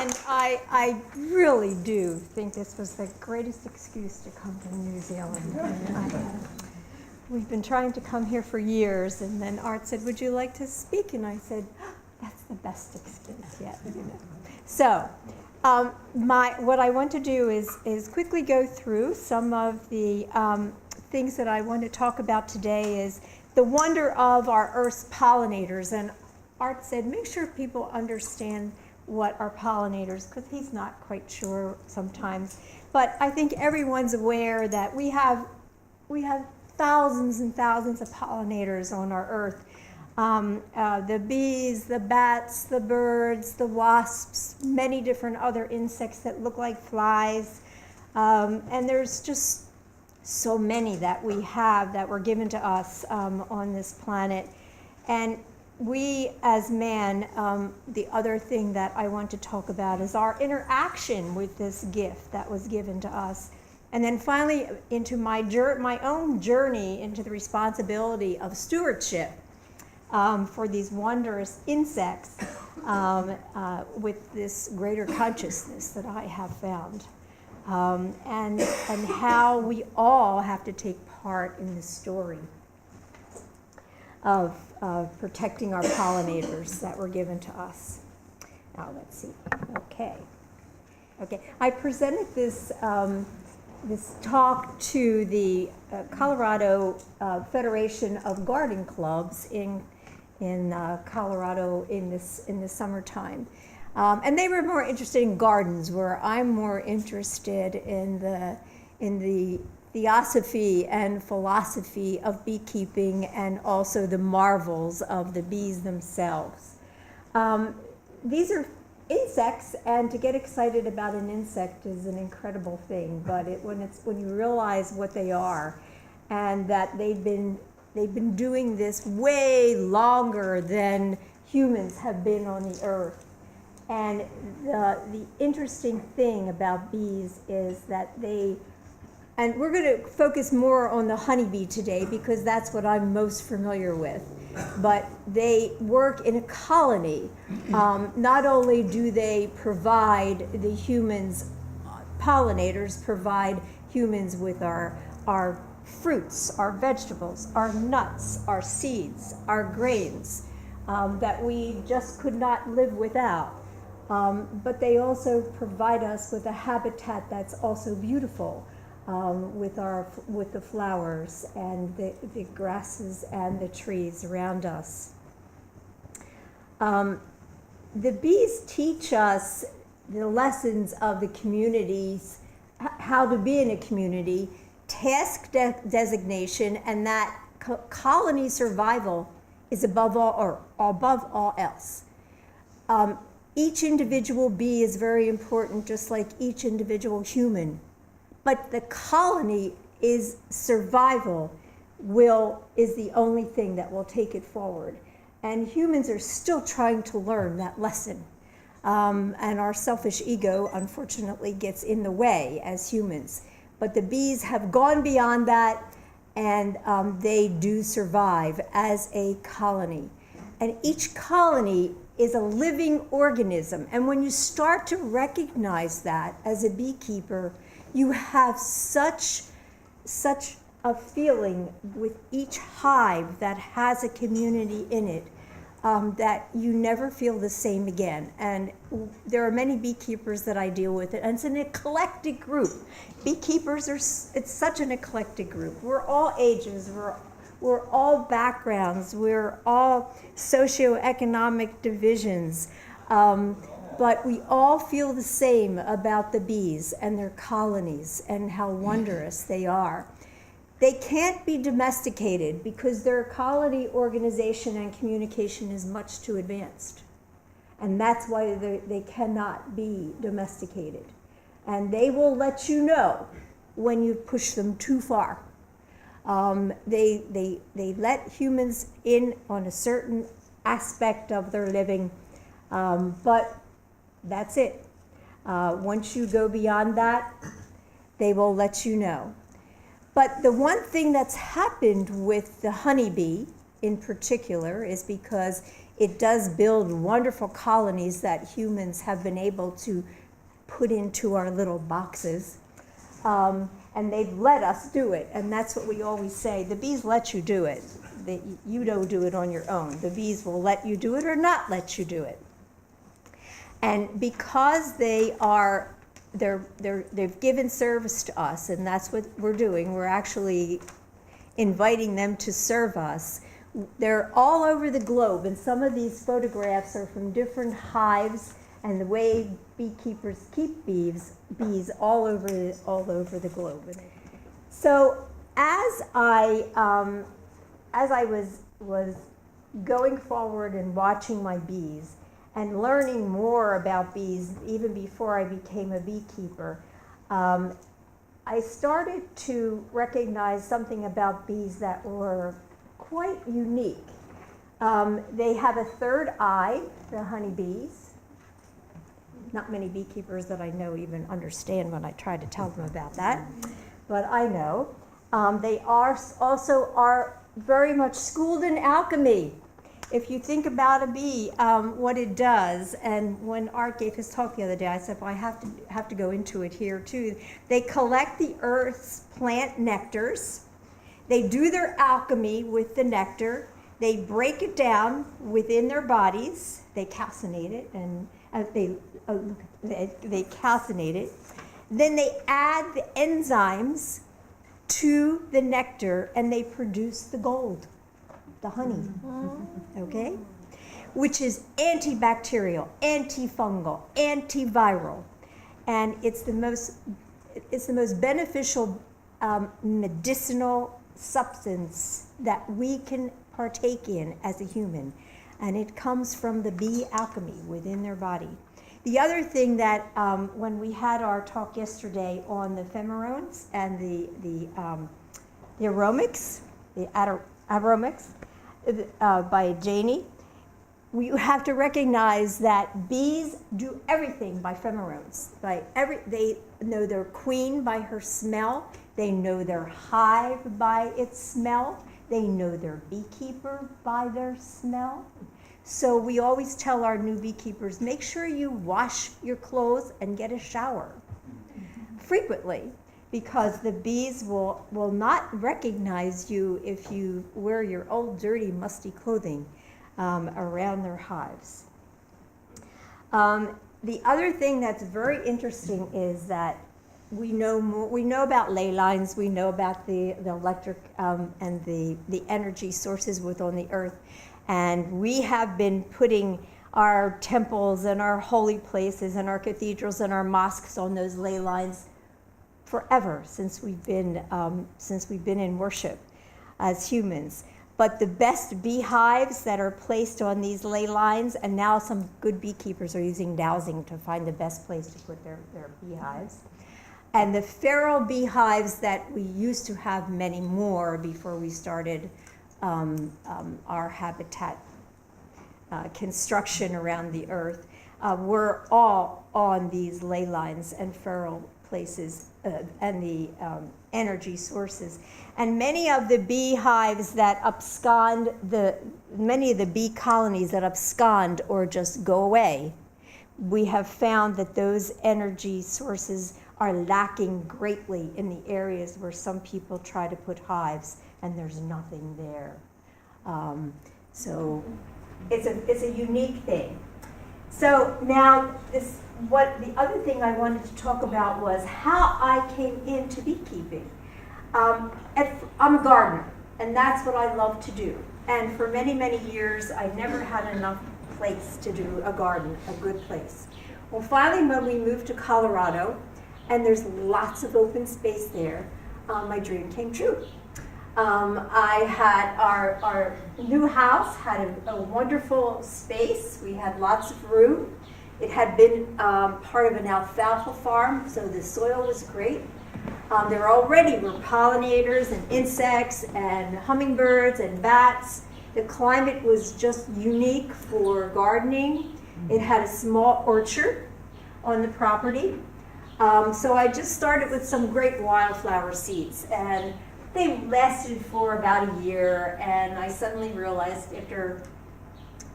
And I really do think this was the greatest excuse to come to New Zealand. We've been trying to come here for years, and then Art said, "Would you like to speak?" And I said, "That's the best excuse yet." So, what I want to do is quickly go through some of the things that I want to talk about today. Is the wonder of our Earth's pollinators. And Art said, make sure people understand what are pollinators, because he's not quite sure sometimes. But I think everyone's aware that we have thousands and thousands of pollinators on our Earth. The bees, the bats, the birds, the wasps, many different other insects that look like flies. And there's just so many that we have that were given to us on this planet. And we as man, the other thing that I want to talk about is our interaction with this gift that was given to us. And then finally into my own journey into the responsibility of stewardship for these wondrous insects with this greater consciousness that I have found. And how we all have to take part in the story of protecting our pollinators that were given to us. Now let's see. Okay. I presented this talk to the Colorado Federation of Garden Clubs in Colorado in the summertime. And they were more interested in gardens, where I'm more interested in the theosophy and philosophy of beekeeping, and also the marvels of the bees themselves. These are insects, and to get excited about an insect is an incredible thing. But when you realize what they are, and that they've been doing this way longer than humans have been on the earth. And the interesting thing about bees is that and we're going to focus more on the honeybee today because that's what I'm most familiar with. But they work in a colony. Not only do they provide the humans, pollinators provide humans with our fruits, our vegetables, our nuts, our seeds, our grains that we just could not live without. But they also provide us with a habitat that's also beautiful, with the flowers and the grasses and the trees around us. The bees teach us the lessons of the communities, how to be in a community, task designation, and that colony survival is above all else. Each individual bee is very important, just like each individual human. But the colony is survival is the only thing that will take it forward. And humans are still trying to learn that lesson. And our selfish ego, unfortunately, gets in the way as humans. But the bees have gone beyond that, and they do survive as a colony. And each colony is a living organism. And when you start to recognize that as a beekeeper, you have such a feeling with each hive that has a community in it that you never feel the same again. And there are many beekeepers that I deal with, and it's an eclectic group. Beekeepers it's such an eclectic group. We're all ages, we're all backgrounds, we're all socioeconomic divisions. But we all feel the same about the bees and their colonies and how wondrous they are. They can't be domesticated because their colony organization and communication is much too advanced. And that's why they cannot be domesticated. And they will let you know when you push them too far. They let humans in on a certain aspect of their living, but that's it. Once you go beyond that, they will let you know. But the one thing that's happened with the honeybee in particular is because it does build wonderful colonies that humans have been able to put into our little boxes. And they've let us do it, and that's what we always say. The bees let you do it. You don't do it on your own. The bees will let you do it or not let you do it. And because they've given service to us, and that's what we're doing. We're actually inviting them to serve us. They're all over the globe, and some of these photographs are from different hives and the way beekeepers keep bees all over the globe. So as I was going forward and watching my bees and learning more about bees, even before I became a beekeeper, I started to recognize something about bees that were quite unique. They have a third eye, the honeybees. Not many beekeepers that I know even understand when I try to tell them about that, but I know. They also are very much schooled in alchemy. If you think about a bee, what it does, and when Art gave his talk the other day, I said, well, I have to go into it here too. They collect the earth's plant nectars. They do their alchemy with the nectar. They break it down within their bodies. They calcinate it, and they calcinate it. Then they add the enzymes to the nectar, and they produce the gold, the honey, okay? Which is antibacterial, antifungal, antiviral, and it's the most beneficial medicinal substance that we can partake in as a human, and it comes from the bee alchemy within their body. The other thing that when we had our talk yesterday on the pheromones and the aromics, by Janie, we have to recognize that bees do everything by pheromones. They know their queen by her smell. They know their hive by its smell. They know their beekeeper by their smell. So we always tell our new beekeepers, make sure you wash your clothes and get a shower frequently, because the bees will not recognize you if you wear your old, dirty, musty clothing around their hives. The other thing that's very interesting is that we know about ley lines, we know about the electric and the energy sources within the earth. And we have been putting our temples and our holy places and our cathedrals and our mosques on those ley lines forever, since we've been in worship as humans. But the best beehives that are placed on these ley lines, and now some good beekeepers are using dowsing to find the best place to put their beehives. And the feral beehives that we used to have many more before we started our habitat construction around the earth, were all on these ley lines and feral places and the energy sources. And many of the beehives that many of the bee colonies that abscond or just go away, we have found that those energy sources are lacking greatly in the areas where some people try to put hives and there's nothing there. So it's a unique thing. So now the other thing I wanted to talk about was how I came into beekeeping. I'm a gardener, and that's what I love to do. And for many, many years, I never had enough place to do a garden, a good place. Well, finally, when we moved to Colorado, and there's lots of open space there, my dream came true. I had our new house had a wonderful space. We had lots of room. It had been part of an alfalfa farm, so the soil was great. There already were pollinators and insects and hummingbirds and bats. The climate was just unique for gardening. It had a small orchard on the property. So I just started with some great wildflower seeds, and they lasted for about a year, and I suddenly realized after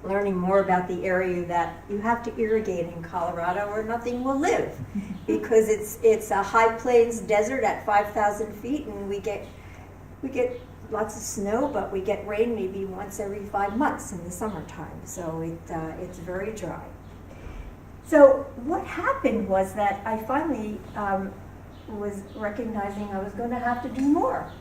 learning more about the area, that you have to irrigate in Colorado or nothing will live, because it's a high plains desert at 5,000 feet, and we get lots of snow, but we get rain maybe once every 5 months in the summertime, so it's very dry. So what happened was that I finally was recognizing I was going to have to do more.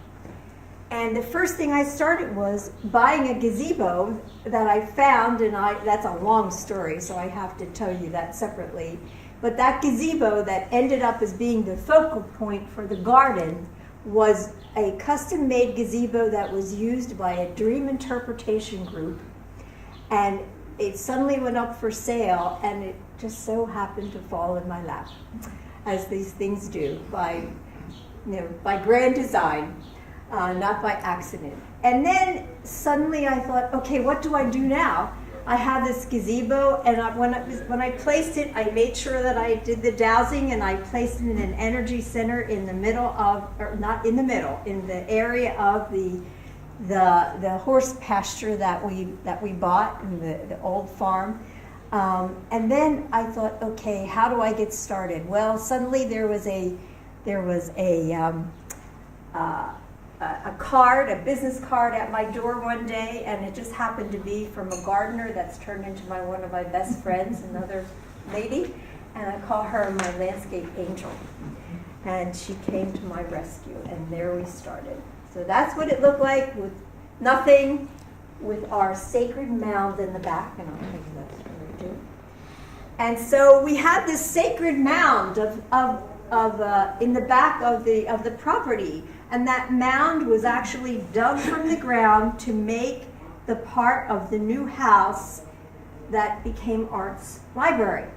And the first thing I started was buying a gazebo that I found, and that's a long story, so I have to tell you that separately. But that gazebo that ended up as being the focal point for the garden was a custom-made gazebo that was used by a dream interpretation group, and it suddenly went up for sale, and it just so happened to fall in my lap, as these things do, by grand design. Not by accident. And then suddenly I thought, okay, what do I do now? I have this gazebo, and when I placed it, I made sure that I did the dowsing, and I placed it in an energy center in the middle of, or not in the middle, in the area of the horse pasture that we bought in the old farm. And then I thought, okay, how do I get started? Well, suddenly there was a card, a business card at my door one day, and it just happened to be from a gardener that's turned into one of my best friends, another lady, and I call her my landscape angel. And she came to my rescue, and there we started. So that's what it looked like, with nothing, with our sacred mound in the back, and I'll tell you that's what we do. And so we had this sacred mound in the back of the property. And that mound was actually dug from the ground to make the part of the new house that became Art's library.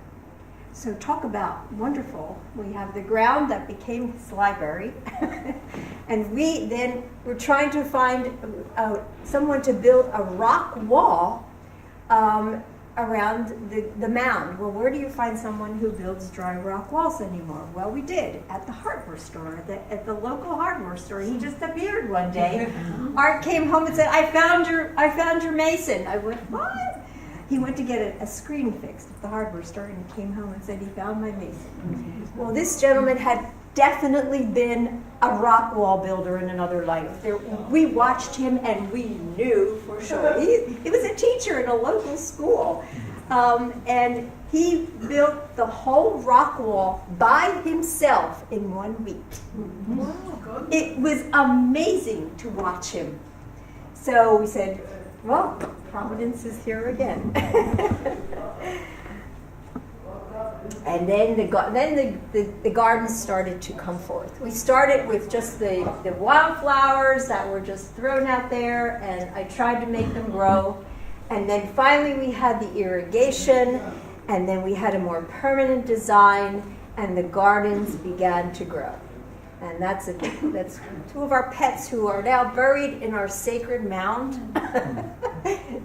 So talk about wonderful. We have the ground that became his library. And we then were trying to find someone to build a rock wall around the mound. Well, where do you find someone who builds dry rock walls anymore? Well, we did, at the hardware store, at the local hardware store. He just appeared one day. Art came home and said, I found your mason. I went, what? He went to get a screen fixed at the hardware store, and he came home and said he found my mason. Well, this gentleman had definitely been a rock wall builder in another life. We watched him, and we knew for sure. He was a teacher in a local school, and he built the whole rock wall by himself in 1 week. Wow. It was amazing to watch him. So we said, well, Providence is here again. And then the gardens started to come forth. We started with just the wildflowers that were just thrown out there, and I tried to make them grow. And then finally we had the irrigation, and then we had a more permanent design, and the gardens began to grow. And that's two of our pets who are now buried in our sacred mound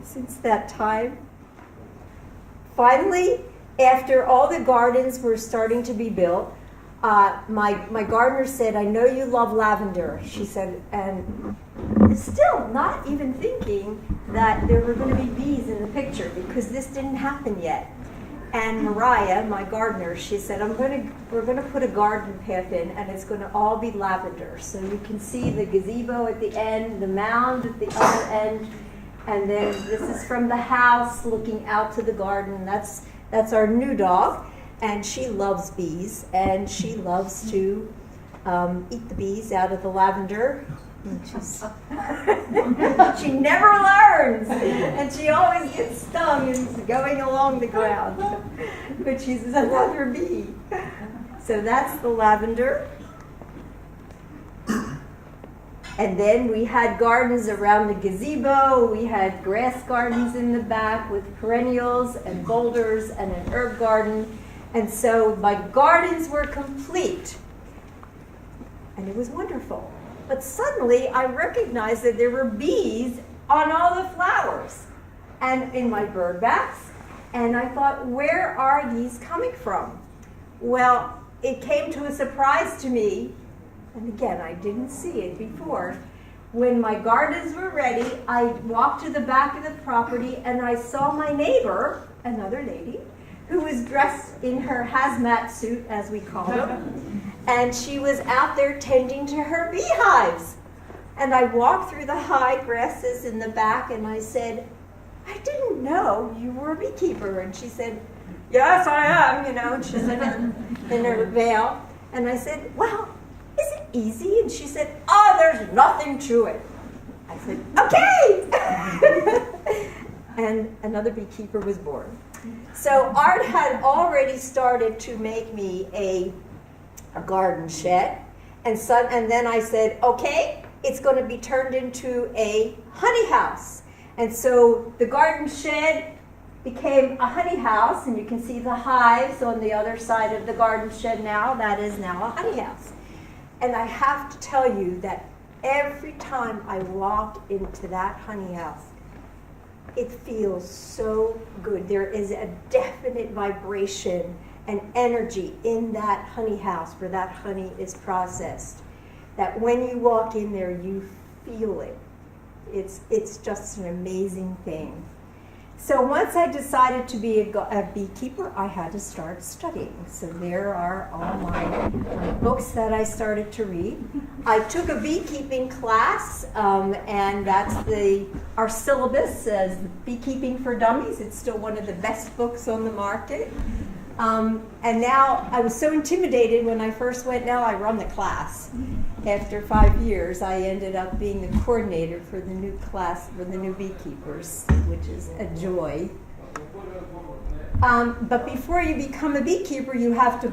since that time. Finally, after all the gardens were starting to be built, my gardener said, I know you love lavender, she said, and still not even thinking that there were going to be bees in the picture, because this didn't happen yet. And Mariah, my gardener, she said, we're going to put a garden path in, and it's going to all be lavender. So you can see the gazebo at the end, the mound at the other end, and then this is from the house looking out to the garden. That's our new dog, and she loves bees, and she loves to eat the bees out of the lavender. She never learns, and she always gets stung and going along the ground. But she's another bee. So that's the lavender. And then we had gardens around the gazebo. We had grass gardens in the back with perennials and boulders and an herb garden. And so my gardens were complete. And it was wonderful. But suddenly I recognized that there were bees on all the flowers and in my bird baths. And I thought, where are these coming from? Well, it came to a surprise to me, and again, I didn't see it before, when my gardens were ready, I walked to the back of the property and I saw my neighbor, another lady, who was dressed in her hazmat suit, as we call them, and she was out there tending to her beehives. And I walked through the high grasses in the back and I said, I didn't know you were a beekeeper. And she said, yes, I am, and she's in her veil. And I said, well, is it easy? And she said, oh, there's nothing to it. I said, okay. And another beekeeper was born. So Art had already started to make me a garden shed. And then I said, okay, it's going to be turned into a honey house. And so the garden shed became a honey house, and you can see the hives on the other side of the garden shed now. That is now a honey house. And I have to tell you that every time I walk into that honey house, it feels so good. There is a definite vibration and energy in that honey house where that honey is processed, that when you walk in there, you feel it. It's just an amazing thing. So once I decided to be a beekeeper, I had to start studying. So there are all my books that I started to read. I took a beekeeping class, and that's our syllabus as Beekeeping for Dummies. It's still one of the best books on the market. And now I was so intimidated when I first went. Now I run the class. After 5 years, I ended up being the coordinator for the new class for the new beekeepers, which is a joy. But before you become a beekeeper, you have to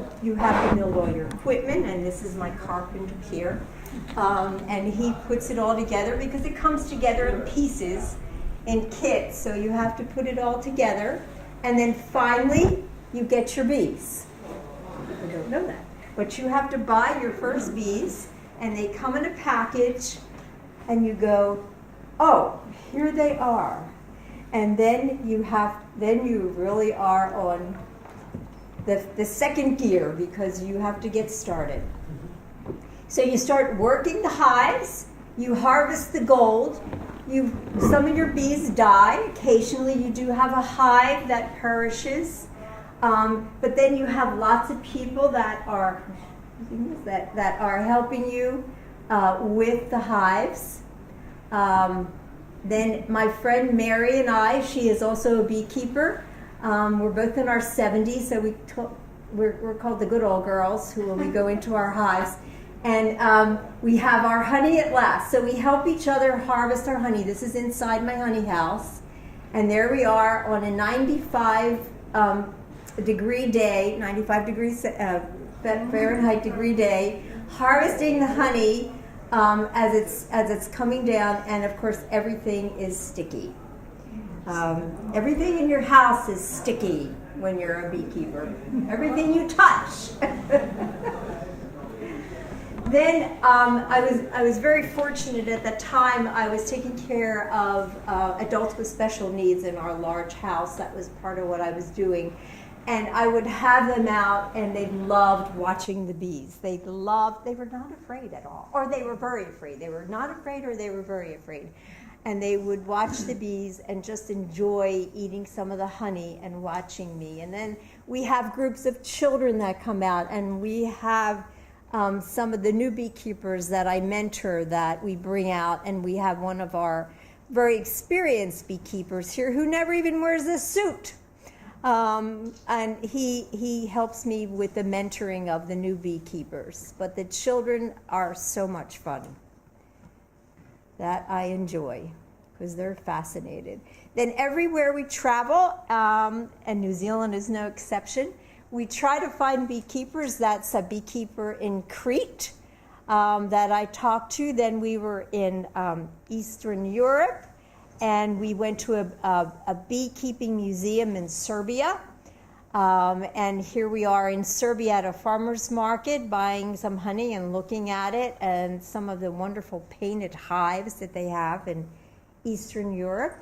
build all your equipment, and this is my carpenter here, and he puts it all together because it comes together in pieces, in kits. So you have to put it all together, and then finally you get your bees. I don't know that, but you have to buy your first bees. And they come in a package, and you go, oh, here they are. And then you really are on the second gear because you have to get started. So you start working the hives, you harvest the gold, some of your bees die. Occasionally you do have a hive that perishes, but then you have lots of people that are helping you with the hives. Then my friend Mary and I, she is also a beekeeper. We're both in our 70s, so we're called the good old girls when we go into our hives. And we have our honey at last. So we help each other harvest our honey. This is inside my honey house. And there we are on a 95 degree day, 95 degrees Fahrenheit degree day, harvesting the honey as it's coming down, and of course everything is sticky. Everything in your house is sticky when you're a beekeeper. Everything you touch. Then I was very fortunate at the time. I was taking care of adults with special needs in our large house. That was part of what I was doing. And I would have them out, and they loved watching the bees. They were not afraid at all. Or they were very afraid. They were not afraid, or they were very afraid. And they would watch the bees and just enjoy eating some of the honey and watching me. And then we have groups of children that come out, and we have some of the new beekeepers that I mentor that we bring out, and we have one of our very experienced beekeepers here who never even wears a suit. And he helps me with the mentoring of the new beekeepers. But the children are so much fun. That I enjoy because they're fascinated. Then everywhere we travel, and New Zealand is no exception, we try to find beekeepers. That's a beekeeper in Crete that I talked to. Then we were in Eastern Europe. And we went to a beekeeping museum in Serbia. And here we are in Serbia at a farmer's market buying some honey and looking at it and some of the wonderful painted hives that they have in Eastern Europe.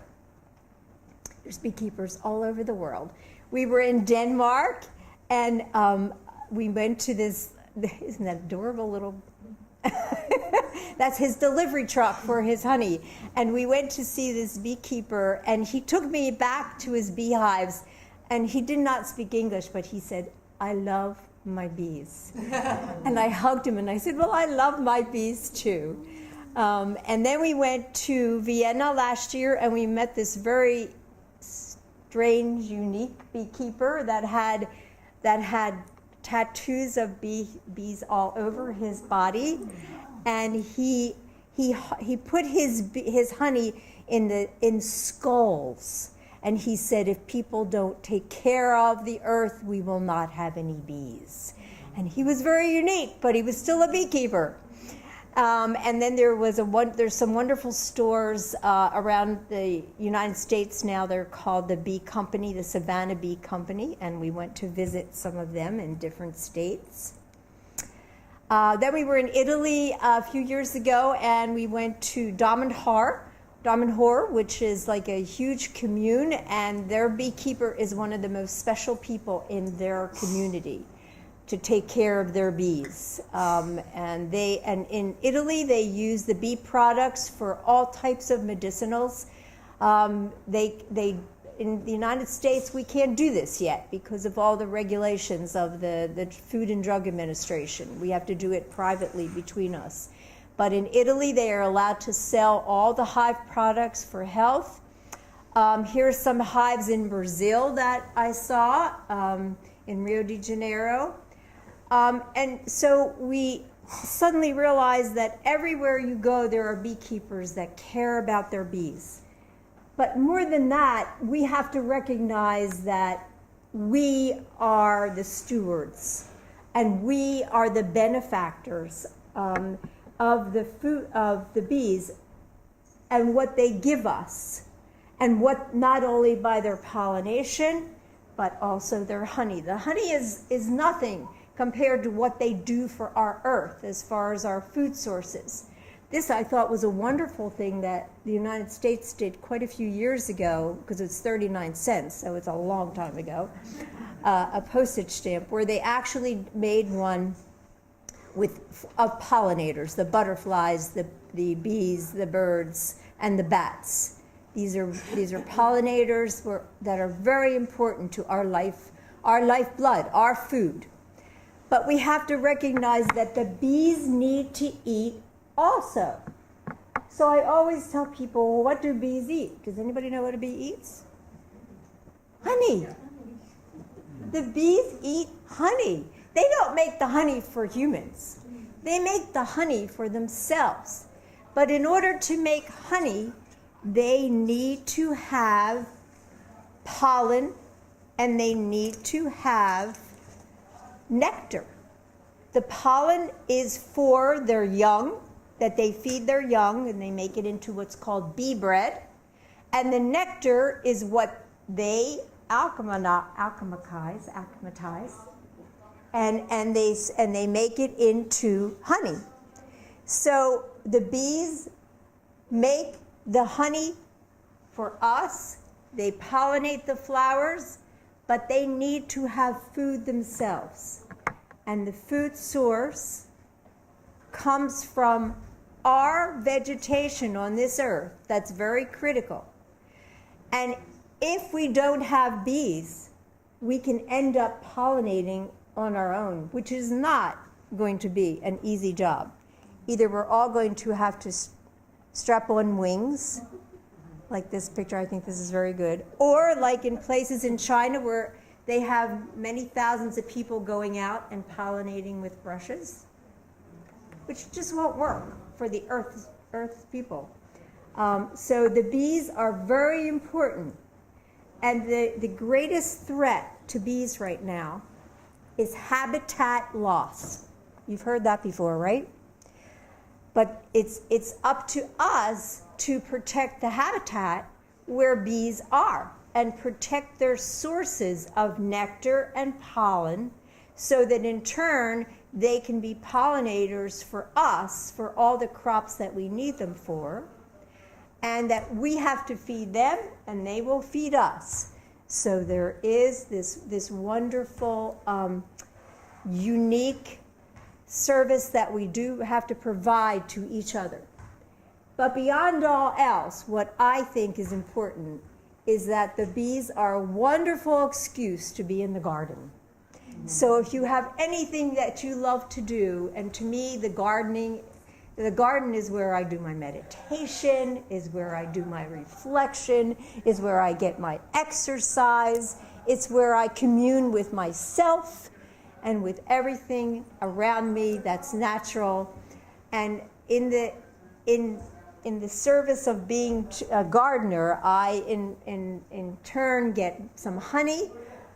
There's beekeepers all over the world. We were in Denmark, and we went to this, isn't that adorable little That's his delivery truck for his honey. And we went to see this beekeeper, and he took me back to his beehives, and he did not speak English, but he said, "I love my bees." And I hugged him, and I said, "Well, I love my bees too." And then we went to Vienna last year, and we met this very strange, unique beekeeper that had tattoos of bees all over his body, and he put his honey in skulls, and he said, "If people don't take care of the earth, we will not have any bees." And he was very unique, but he was still a beekeeper. And then there's some wonderful stores around the United States now. They're called the Bee Company, the Savannah Bee Company, and we went to visit some of them in different states. Then we were in Italy a few years ago, and we went to Damanhur, which is like a huge commune, and their beekeeper is one of the most special people in their community to take care of their bees. And in Italy, they use the bee products for all types of medicinals. In the United States, we can't do this yet because of all the regulations of the Food and Drug Administration. We have to do it privately between us. But in Italy, they are allowed to sell all the hive products for health. Here's some hives in Brazil that I saw in Rio de Janeiro. And so we suddenly realized that everywhere you go, there are beekeepers that care about their bees. But more than that, we have to recognize that we are the stewards, and we are the benefactors of the food of the bees and what they give us, and what not only by their pollination, but also their honey. The honey is nothing compared to what they do for our earth as far as our food sources. This, I thought, was a wonderful thing that the United States did quite a few years ago, because it's 39 cents, so it's a long time ago, a postage stamp, where they actually made one of pollinators, the butterflies, the bees, the birds, and the bats. These are pollinators that are very important to our lifeblood, our food. But we have to recognize that the bees need to eat also. So I always tell people, well, what do bees eat? Does anybody know what a bee eats? Honey. The bees eat honey. They don't make the honey for humans. They make the honey for themselves. But in order to make honey, they need to have pollen, and they need to have nectar. The pollen is for their young, that they feed their young, and they make it into what's called bee bread. And the nectar is what they alchemize, and they make it into honey. So the bees make the honey for us. They pollinate the flowers, but they need to have food themselves. And the food source comes from our vegetation on this earth. That's very critical. And if we don't have bees, we can end up pollinating on our own, which is not going to be an easy job. Either we're all going to have to strap on wings, like this picture, I think this is very good, or like in places in China where they have many thousands of people going out and pollinating with brushes, which just won't work for the earth's people. So the bees are very important. And the greatest threat to bees right now is habitat loss. You've heard that before, right? But it's up to us to protect the habitat where bees are and protect their sources of nectar and pollen, so that in turn they can be pollinators for us, for all the crops that we need them for, and that we have to feed them and they will feed us. So there is this wonderful, unique service that we do have to provide to each other. But beyond all else, what I think is important is that the bees are a wonderful excuse to be in the garden. So if you have anything that you love to do, and to me the garden is where I do my meditation, is where I do my reflection, is where I get my exercise, it's where I commune with myself and with everything around me that's natural. And in the service of being a gardener, I in turn get some honey.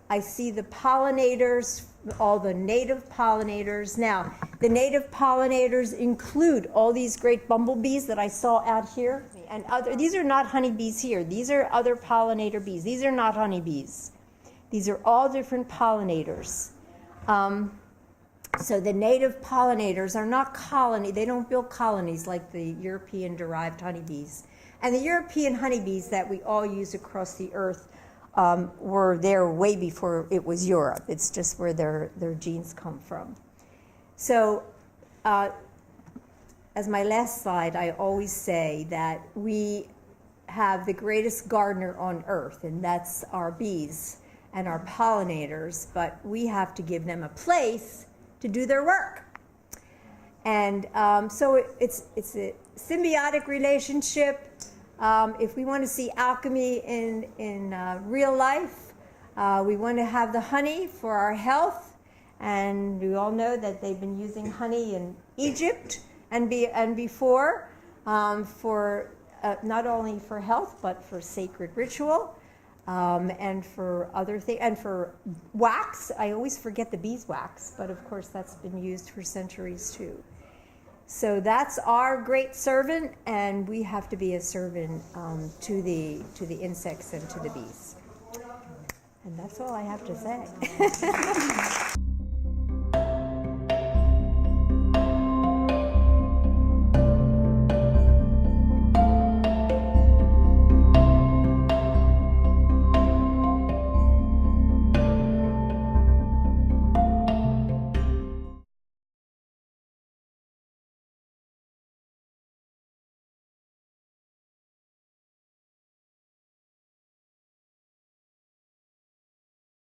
I see the pollinators, all the native pollinators. Now, the native pollinators include all these great bumblebees that I saw out here. And these are not honeybees here. These are other pollinator bees. These are not honeybees. These are all different pollinators. So the native pollinators are not they don't build colonies like the European-derived honeybees. And the European honeybees that we all use across the earth were there way before it was Europe. It's just where their genes come from. So as my last slide, I always say that we have the greatest gardener on earth, and that's our bees and our pollinators, but we have to give them a place to do their work. And so it's a symbiotic relationship. If we want to see alchemy in real life, we want to have the honey for our health, and we all know that they've been using honey in Egypt and before for not only for health but for sacred ritual. And for other things, and for wax. I always forget the beeswax, but of course that's been used for centuries too. So that's our great servant, and we have to be a servant to the insects and to the bees. And that's all I have to say.